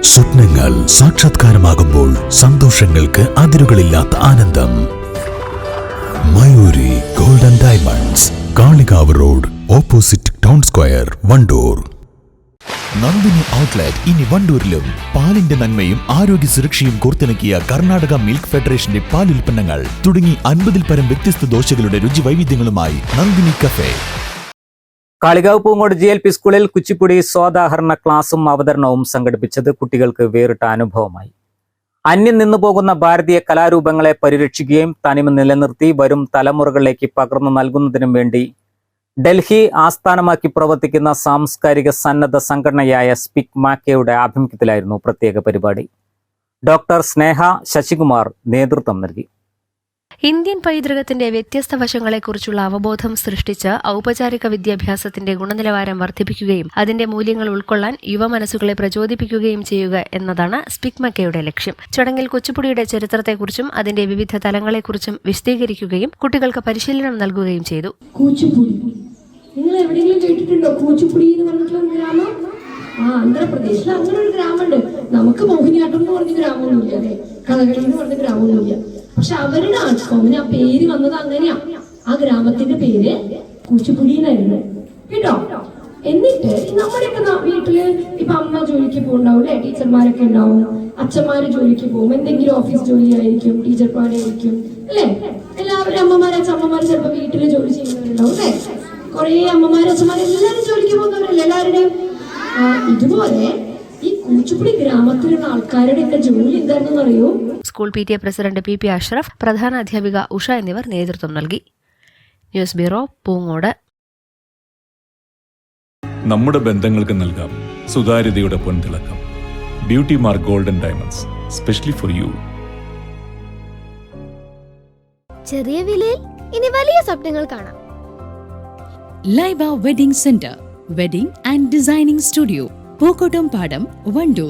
സ്വപ്നങ്ങൾ സാക്ഷാത്കാരമാകുമ്പോൾ സന്തോഷങ്ങൾക്ക് അതിരുകളില്ലാത്ത ആനന്ദം. Mayuri golden diamonds, Kalikavu road, opposite town square, Wandoor. Nandini outlet ഇനി വണ്ടൂരിലും. പാലിന്റെ നന്മയും ആരോഗ്യ സുരക്ഷയും കോർത്തിണക്കിയ കർണാടക മിൽക്ക് ഫെഡറേഷന്റെ പാലുൽപ്പന്നങ്ങൾ തുടങ്ങി 50-ൽ പരം വ്യത്യസ്ത ദോശകളുടെ രുചി വൈവിധ്യങ്ങളുമായി നന്ദിനി കഫേ. കാളികാവ് പൂങ്ങോട് GLP സ്കൂളിൽ കുച്ചിപ്പുടി സ്വാദാഹരണ ക്ലാസും അവതരണവും സംഘടിപ്പിച്ചത് കുട്ടികൾക്ക് വേറിട്ട അനുഭവമായി. അന്യം നിന്നു പോകുന്ന ഭാരതീയ കലാരൂപങ്ങളെ പരിരക്ഷിക്കുകയും തനിമ നിലനിർത്തി വരും തലമുറകളിലേക്ക് പകർന്നു നൽകുന്നതിനും വേണ്ടി ഡൽഹി ആസ്ഥാനമാക്കി പ്രവർത്തിക്കുന്ന സാംസ്കാരിക സന്നദ്ധ സംഘടനയായ സ്പിക്മാക്കയുടെ ആഭിമുഖ്യത്തിലായിരുന്നു പ്രത്യേക പരിപാടി. ഡോക്ടർ സ്നേഹ ശശികുമാർ നേതൃത്വം നൽകി. ഇന്ത്യൻ പൈതൃകത്തിന്റെ വ്യത്യസ്ത വശങ്ങളെക്കുറിച്ചുള്ള അവബോധം സൃഷ്ടിച്ച് ഔപചാരിക വിദ്യാഭ്യാസത്തിന്റെ ഗുണനിലവാരം വർദ്ധിപ്പിക്കുകയും അതിന്റെ മൂല്യങ്ങൾ ഉൾക്കൊള്ളാൻ യുവമനസ്സുകളെ പ്രചോദിപ്പിക്കുകയും ചെയ്യുക എന്നതാണ് സ്പിക്മക്കയുടെ ലക്ഷ്യം. ചടങ്ങിൽ കുച്ചിപ്പുടിയുടെ ചരിത്രത്തെക്കുറിച്ചും അതിന്റെ വിവിധ തലങ്ങളെക്കുറിച്ചും വിശദീകരിക്കുകയും കുട്ടികൾക്ക് പരിശീലനം നൽകുകയും ചെയ്തു. നിങ്ങൾ എവിടെയെങ്കിലും കേട്ടിട്ടുണ്ടോ കൂച്ചിപ്പുടി എന്ന് പറഞ്ഞിട്ടുള്ള ഗ്രാമം? ആന്ധ്രാപ്രദേശിൽ അങ്ങനെ ഒരു ഗ്രാമമുണ്ട്. നമുക്ക് മോഹിനിയാട്ടം എന്ന് പറഞ്ഞ ഗ്രാമമൊന്നുമില്ല, അതെ, കഥകളി എന്ന് പറഞ്ഞ ഗ്രാമമൊന്നുമില്ല. പക്ഷെ അവരുടെ ആർട്ട്ഫോമിന് ആ പേര് വന്നത് അങ്ങനെയാ. ആ ഗ്രാമത്തിന്റെ പേര് കൂച്ചിപ്പുടി എന്നായിരുന്നു കേട്ടോ. എന്നിട്ട് നമ്മുടെയൊക്കെ വീട്ടില് ഇപ്പൊ അമ്മ ജോലിക്ക് പോകുന്നുണ്ടാവും അല്ലെ, ടീച്ചർമാരൊക്കെ ഉണ്ടാവും, അച്ഛന്മാര് ജോലിക്ക് പോകും, എന്തെങ്കിലും ഓഫീസ് ജോലി ആയിരിക്കും, ടീച്ചർമാരായിരിക്കും അല്ലെ. എല്ലാവരും അമ്മമാര് ചിലപ്പോ വീട്ടില് ജോലി ചെയ്യുന്നവരുണ്ടാവും അല്ലെ. കുറെ അമ്മമാര് അച്ഛന്മാര് എല്ലാവരും ജോലിക്ക് പോകുന്നവരല്ലേ എല്ലാവരുടെയും. ഇതുപോലെ ഈ കൂച്ചിപ്പുടി ഗ്രാമത്തിലുള്ള ആൾക്കാരുടെ ഒക്കെ ജോലി എന്താണെന്ന് അറിയോ? School PTA president PP Ashraf, പ്രധാന അധ്യാപിക ഉഷ എന്നിവർ നേതൃത്വം നൽകി. News bureau, Poongode. നമ്മുടെ ബന്ധങ്ങൾക്ക് നൽകാം സുതാര്യതയുടെ പൊൻതിളക്കം. Beauty mark golden diamonds, specially for you. ചെറിയ വിലയിൽ ഇനി വലിയ സ്വപ്നങ്ങൾ കാണാം. Laiba wedding centre, wedding and designing studio, Pookkottam Padam, Wandoor.